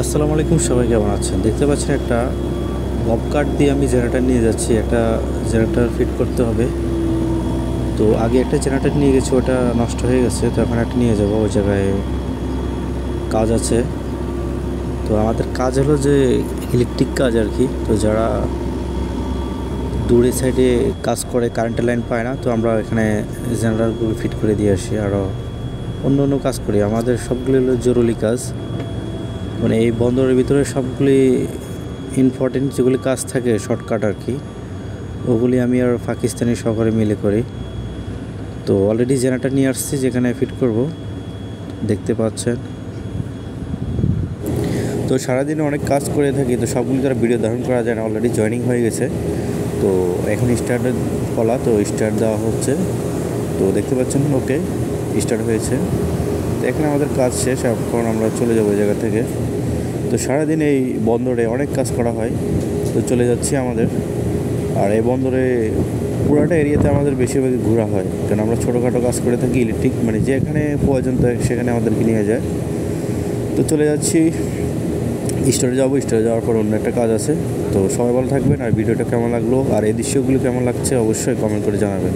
আসসালামু আলাইকুম, সবাই কেমন আছেন? দেখতে পাচ্ছেন একটা মপ কাট দিয়ে আমি জেনারেটর নিয়ে যাচ্ছি। একটা জেনারেটর ফিট করতে হবে। তো আগে একটা জেনারেটর নিয়ে গেছি, ওটা নষ্ট হয়ে গেছে। তো এখন একটা নিয়ে যাব, ওই জায়গায় কাজ আছে। তো আমাদের কাজ হলো যে ইলেকট্রিক কাজ আর কি। তো যারা দূরে সাইডে কাজ করে, কারেন্টের লাইন পায় না, তো আমরা এখানে জেনারেটরগুলো ফিট করে দিয়ে আসি। আরও অন্য অন্য কাজ করি। আমাদের সবগুলো হলো জরুরি কাজ, মানে এই বন্দরের ভিতরে সবগুলি ইম্পর্টেন্ট যেগুলি কাজ থাকে, শর্টকাট আর কি, ওগুলি আমি আর পাকিস্তানি সহকারে মিলে করি। তো অলরেডি জেনারেটর নিয়ে আসছি, যেখানে ফিট করব, দেখতে পাচ্ছেন। তো সারাদিনে অনেক কাজ করে থাকি, তো সবগুলি তারা ভিডিও ধারণ করা যায় না। অলরেডি জয়েনিং হয়ে গেছে, তো এখন স্টার্টের বলা, তো স্টার্ট দেওয়া হচ্ছে। তো দেখতে পাচ্ছেন, ওকে স্টার্ট হয়েছে। তো এখানে আমাদের কাজ শেষ, এখন আমরা চলে যাবো এই জায়গা থেকে। তো সারাদিন এই বন্দরে অনেক কাজ করা হয়, তো চলে যাচ্ছি আমাদের। আর এই বন্দরে পুরাটা এরিয়াতে আমাদের বেশিরভাগই ঘোরা হয়, কারণ আমরা ছোটোখাটো কাজ করে থাকি ইলেকট্রিক, মানে যেখানে প্রয়োজন তো সেখানে আমাদেরকে নিয়ে যায়। তো চলে যাচ্ছি, স্টোরে যাবো। স্টোরে যাওয়ার পর অন্য একটা কাজ আছে। তো সবাই ভালো থাকবেন। আর ভিডিওটা কেমন লাগলো আর এই দৃশ্যগুলো কেমন লাগছে অবশ্যই কমেন্ট করে জানাবেন।